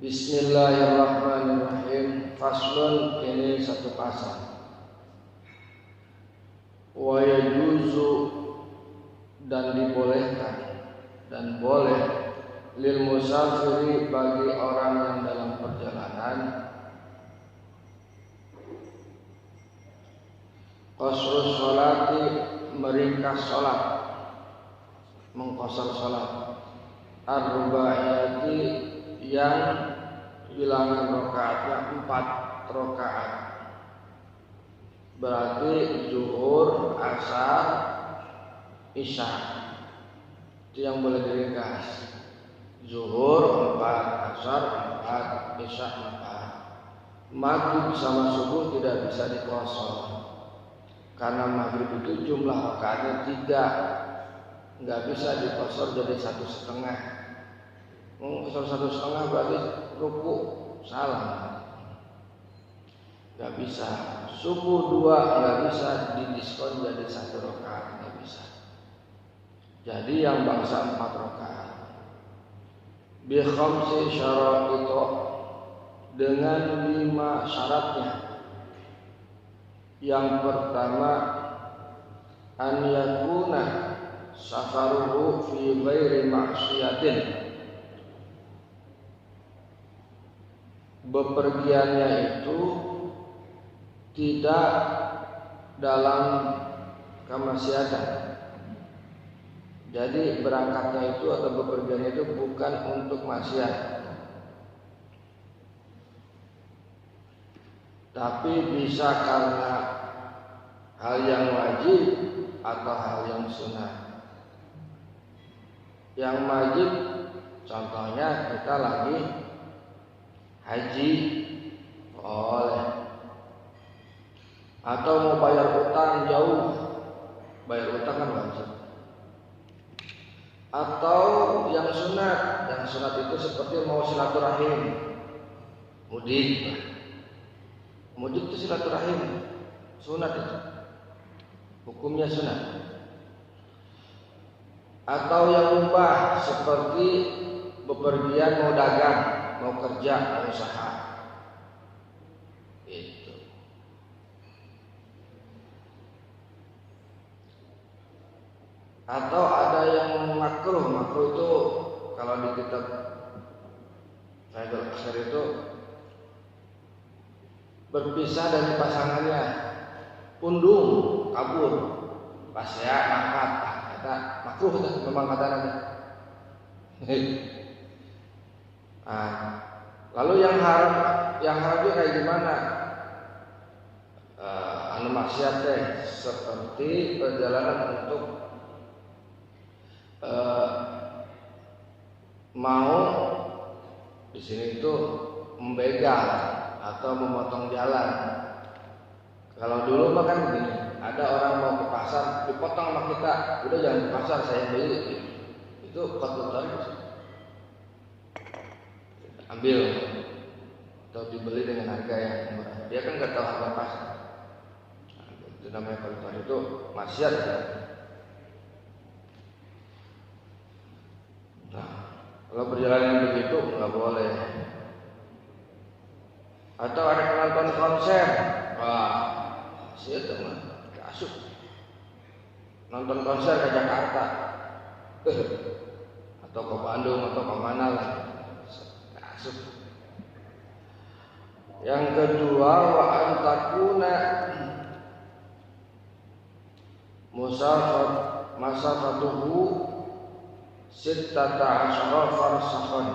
Bismillahirrahmanirrahim. Faslun, ini satu pasal. Wa yajuzu, dan dibolehkan dan boleh, lil musafiri, bagi orang yang dalam perjalanan, qasrus sholati, meringkas sholat, mengqasar sholat, ar-rubaiyati, yang bilangan rakaatnya 4 rakaat. Berarti zuhur, asar, isya. Itu yang boleh diringkas. Zuhur 4, asar 4, isya 4. Maghrib sama subuh tidak bisa dikosor, karena maghrib itu jumlah rakaatnya 3, nggak bisa dikosor jadi 1,5. Kosor 1,5 berarti ruku salah, nggak bisa. Subuh 2 nggak bisa didiskon jadi 1 rakaat, nggak bisa. Jadi yang bangsa 4 rakaat. Bi khamsi syaraito, dengan 5 syaratnya. Yang pertama, an yakuna safaruhu fi ghairi ma'siyatin, bepergiannya itu tidak dalam kemaksiatan. Jadi berangkatnya itu atau bepergiannya itu bukan untuk maksiat, tapi bisa karena hal yang wajib atau hal yang sunnah. Yang wajib contohnya kita lagi haji, boleh. Atau mau bayar utang jauh, bayar utang kan wajib. Atau yang sunat, itu seperti mau silaturahim, mudik. Mudik itu silaturahim, sunat itu, hukumnya sunat. Atau yang mubah seperti bepergian mau dagang, mau kerja, mau usaha. Itu. Atau ada yang makruh. Makruh itu kalau di kitab Faidul Qasir itu berpisah dari pasangannya, pundung, kabur, pas ya makat, kata makruh itu memang kata Nabi. Lalu yang haram itu kayak gimana? Anu maksiat teh seperti perjalanan untuk mau di sini itu membegal atau memotong jalan. Kalau dulu mah kan begini, ada orang mau ke pasar dipotong sama kita, udah jangan ke pasar, saya beli. Itu kotor ambil atau dibeli dengan harga yang murah. Dia kan nggak tahu harga pasar. Itu namanya kotor, itu maksiat. Nah, kalau perjalanan begitu nggak boleh. Atau ada penonton konser, siapa mah asup nonton konser ke Jakarta, atau ke Bandung atau ke mana lah. Yang kedua, wa antakuna masafatuhu sittata asyara farsakhan,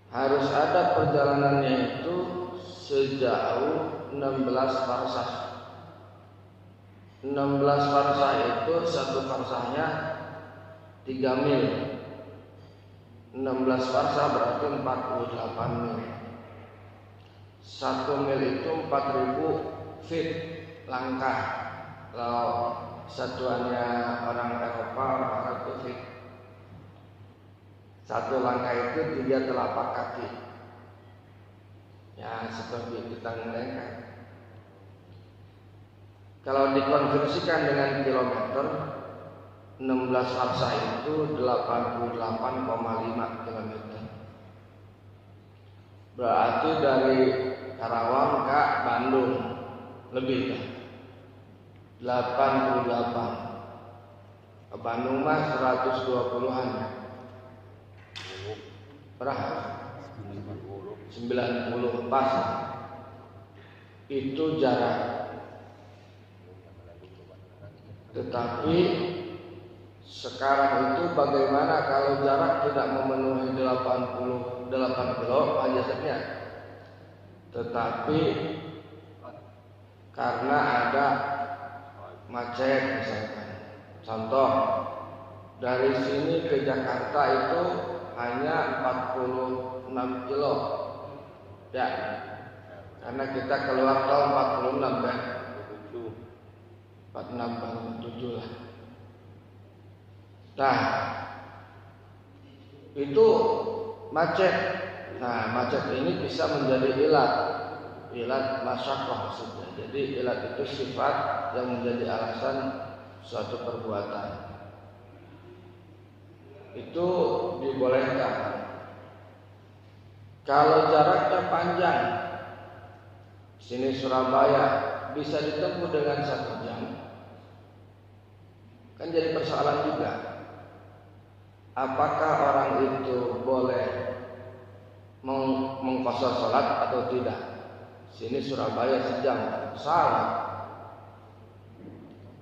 harus ada perjalanannya itu sejauh 16 farsakh. 16 farsakh itu satu farsahnya 3 mil. 16 farsakh berarti 48 mil. 1 mil itu 4.000 feet langkah. Kalau satuannya orang Eropa 400 feet. Satu langkah itu 3 telapak kaki. Ya seperti kita ngelengkan. Kalau dikonversikan dengan kilometer, 16 farsakh itu 88,5 km. Berarti dari Karawang ke Bandung lebih kan? 88. Ke Bandung mah 120-an. Berapa? 90 pas. Itu jarak. Tetapi sekarang itu bagaimana kalau jarak tidak memenuhi 88 kilo jasadnya? Tetapi karena ada macet misalkan. Contoh, dari sini ke Jakarta itu hanya 46 kilo. Ya. Karena kita keluar tol 46 kan. 46 47 lah. Nah, itu macet. Nah, macet ini bisa menjadi ilat masyaqqah maksudnya. Jadi ilat itu sifat yang menjadi alasan suatu perbuatan. Itu dibolehkan. Kalau jaraknya panjang, sini Surabaya bisa ditempuh dengan 1 jam. Kan jadi persoalan juga. Apakah orang itu boleh mengqashar salat atau tidak? Sini Surabaya sejam, salah.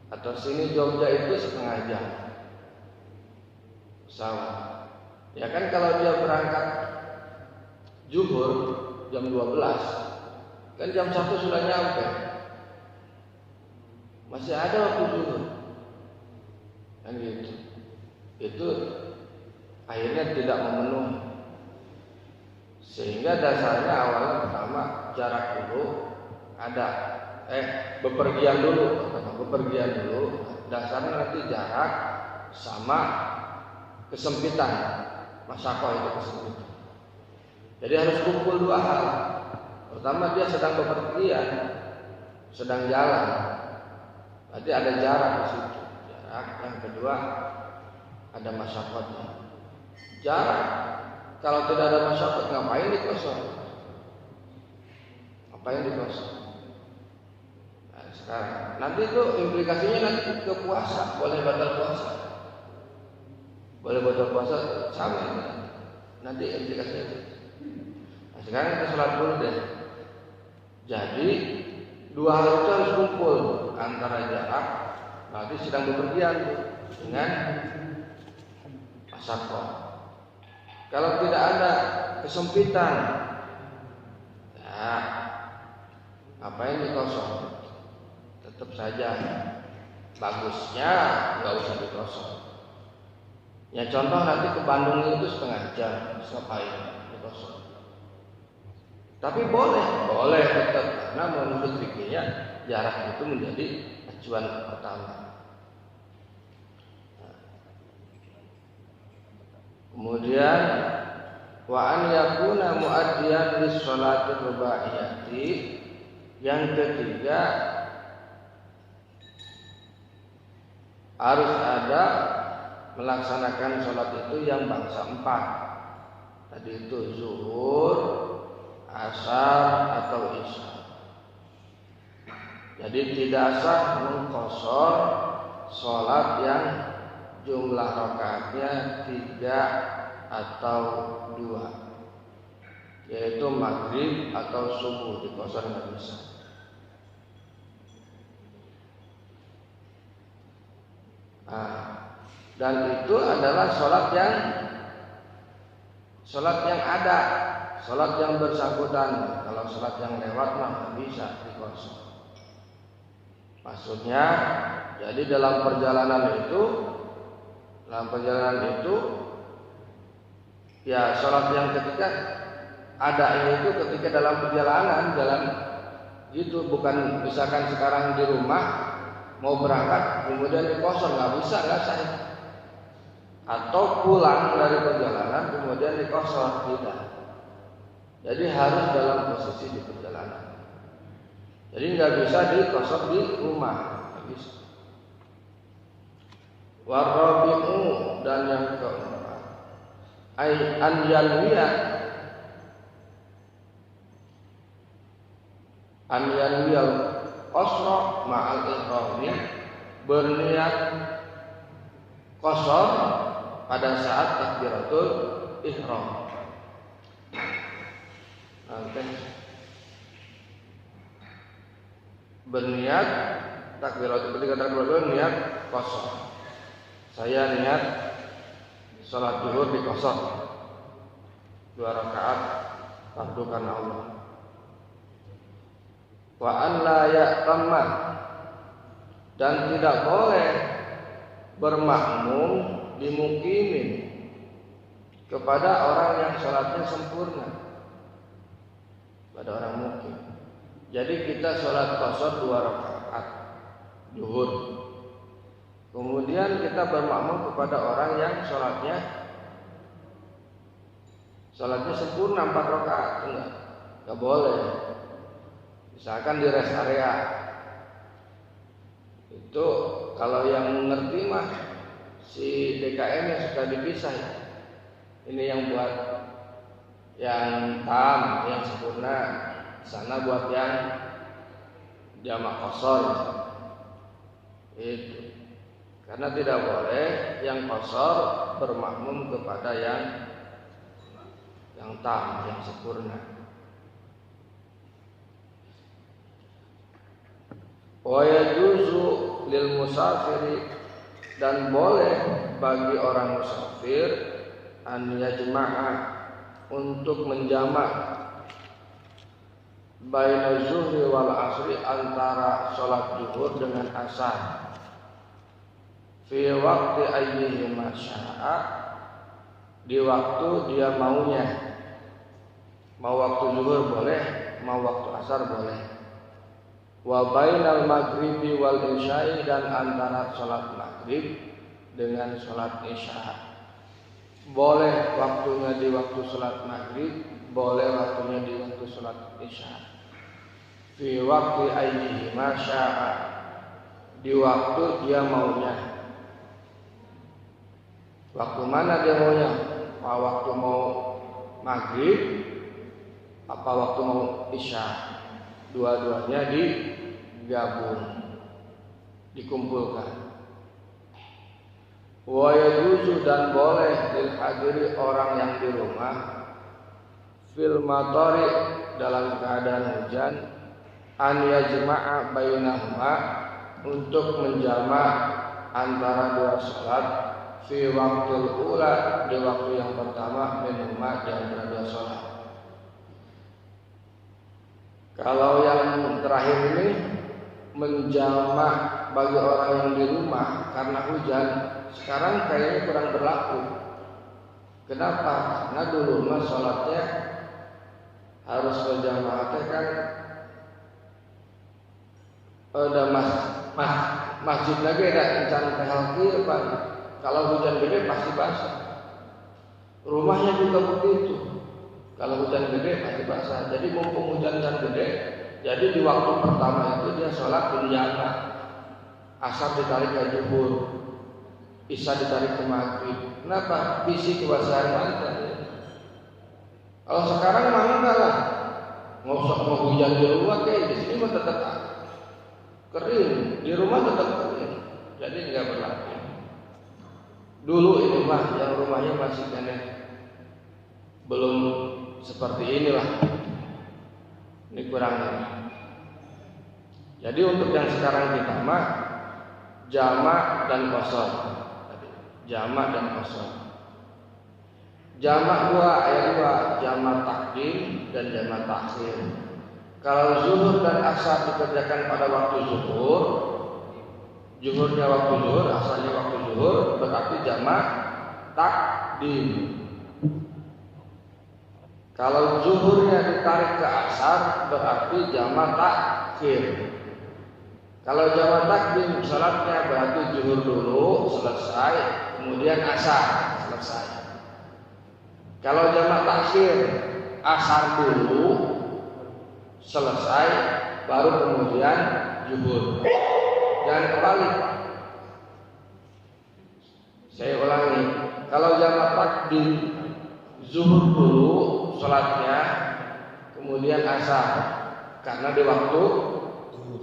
Atau sini Jogja itu setengah jam. Salah. Ya kan kalau dia berangkat zuhur jam 12, kan jam 1 sudah nyampe. Masih ada waktu zuhur. Kan gitu. Itu akhirnya tidak memenuhi. Sehingga dasarnya awalnya pertama jarak dulu ada bepergian dulu, dasarnya nanti jarak sama kesempitan, masyaqqah itu kesempitan. Jadi harus kumpul 2 hal. Pertama dia sedang bepergian, sedang jalan, berarti ada jarak di situ. Jarak. Yang kedua ada masyaqqahnya. Jarak. Kalau tidak ada masyarakat, ngapain dikosong? Ngapain dikosong? Nah, sekarang nanti itu implikasinya nanti ke puasa, boleh batal puasa. Boleh batal puasa sama nanti implikasinya itu. Nah, sekarang kita sholat dulu deh. Jadi 2 hal itu harus kumpul antara jarak, berarti sedang bepergian dengan masyaqqah. Kalau tidak ada kesempitan, ya apa yang dikosong? Tetap saja bagusnya nggak usah dikosong. Ya contoh nanti ke Bandung itu setengah jam, ngapain dikosong? Tapi boleh tetap karena menurut fikihnya jarak itu menjadi acuan pertama. Kemudian wa an yakuna muaddiyan lis sholati rubaiyati. Yang ketiga harus ada melaksanakan sholat itu yang bangsa 4. Tadi itu zuhur, asar atau isya. Jadi tidak sah mengqashar sholat yang jumlah rakaatnya 3 atau 2, yaitu maghrib atau subuh, dikosor nggak bisa. Nah, dan itu adalah sholat yang ada, sholat yang bersangkutan. Kalau sholat yang lewat mah nggak bisa dikosor. Maksudnya, jadi dalam perjalanan itu ya sholat yang ketika ada itu ketika dalam perjalanan jalan gitu, bukan misalkan sekarang di rumah mau berangkat kemudian dikosor, nggak bisa, nggak sah. Atau pulang dari perjalanan kemudian dikosor, tidak. Jadi harus dalam posisi di perjalanan. Jadi nggak bisa dikosor di rumah, nggak bisa. Warabi'u, dan yang keempat an yanwiya an yanwiyal qasra ma'al ihramnya, berniat qasar pada saat takbiratul ihram. Berniat takbiratul niat qasar. Saya niat salat zuhur di qasar 2 rakaat fardu karena Allah. Wa an la ya'tamma, dan tidak boleh bermakmum dimukimin kepada orang yang salatnya sempurna, pada orang mukim. Jadi kita salat qasar 2 rakaat zuhur, kemudian kita bermakmum kepada orang yang salatnya sempurna 4 rakaat, enggak boleh. Misalkan di rest area itu, kalau yang ngerti mah si DKM yang sudah dipisah ya. Ini yang buat yang tam, yang sempurna, sana buat yang jamak qasar itu. Karena tidak boleh yang qasar bermakmum kepada yang tam, yang sempurna. Wa yajuzu lil musafiri, dan boleh bagi orang musafir an yajma'a, untuk menjamak baina zuhri wal asri, antara salat zuhur dengan asar, fi waqti ayyihi masya'a, di waktu dia maunya. Mau waktu zuhur boleh, mau waktu asar boleh. Wa bainal maghribi wal isya'i, dan antara salat maghrib dengan salat isya. Boleh waktunya di waktu salat maghrib, boleh waktunya di waktu salat isya. Fi waqti ayyihi masya'a, di waktu dia maunya. Waktu mana dia maunya? Apa waktu mau maghrib, apa waktu mau isya? Dua-duanya digabung, dikumpulkan. Wa yajuzu, dan boleh lil hadiri, orang yang di rumah, fil matari, dalam keadaan hujan, an yajma'a bainahuma, untuk menjamak antara 2 salat, fi waqtul ula, di waktu yang pertama, minhuma, di antara 2 salat. Kalau yang terakhir ini menjamak bagi orang yang di rumah karena hujan, sekarang kayaknya kurang berlaku. Kenapa? Karena dulu mah sholatnya harus berjamaah, kan ada masjid lagi ada encan tehalki apa? Kalau hujan gede pasti basah. Rumahnya juga begitu. Kalau hujan gede pasti basah. Jadi mumpung hujan gede, jadi di waktu pertama itu dia sholat berjamaah. Asar ditarik ke zuhur, isya ditarik ke maghrib. Kenapa? Bisi kewasaran mantan. Kalau sekarang mah enggak lah. Mau hujan di rumah kayak di sini mah tetap kering, di rumah tetap kering. Jadi enggak berlaku. Dulu ini mah yang rumahnya masih belum seperti inilah. Ini kurangnya. Jadi untuk yang sekarang kita mah jamak dan qasar. Jamak dan qasar. Jamak ada dua, jamak takdim dan jamak takhir. Kalau zuhur dan asar dikerjakan pada waktu zuhur, zuhurnya waktu zuhur, asarnya waktu zuhur, berarti jamak takdim. Kalau zuhurnya ditarik ke asar, berarti jamak takhir. Kalau jamak takdim, salatnya berarti zuhur dulu selesai, kemudian asar selesai. Kalau jamak takhir, asar dulu selesai, baru kemudian zuhur. Jangan kebalik. Saya ulangi, kalau jamak takdim, zuhur dulu salatnya, kemudian asar. karena di waktu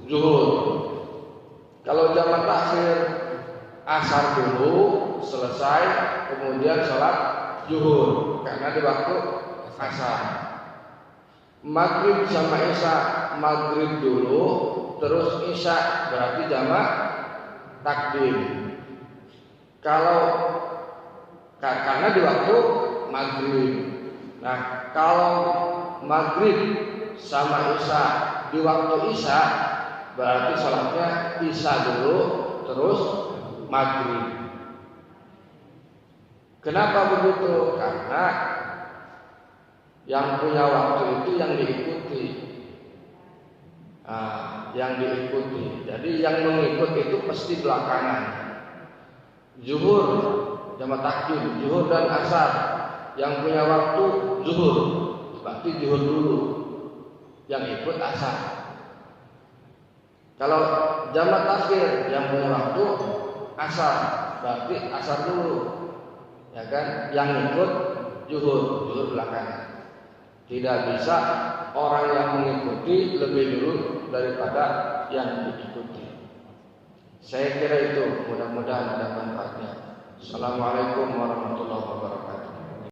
zuhur. Kalau jamak takhir asar dulu selesai, kemudian sholat zuhur karena di waktu asar. Maghrib sama isya, maghrib dulu terus isya, berarti jamak takdim. Kalau karena di waktu maghrib. Nah, kalau maghrib sama isya di waktu isya, berarti sholatnya isya dulu terus maghrib. Kenapa begitu? Karena yang punya waktu itu yang diikuti. Yang diikuti. Jadi yang mengikut itu pasti belakangan. Zuhur jamak takdim, zuhur dan asar. Yang punya waktu zuhur, berarti zuhur dulu. Yang ikut asar. Kalau jamak takhir yang punya waktu asar, berarti asar dulu. Ya kan? Yang ikut zuhur belakangan. Tidak bisa orang yang mengikuti lebih dulu daripada yang diikuti. Saya kira itu, mudah-mudahan ada manfaatnya. Assalamualaikum warahmatullahi wabarakatuh.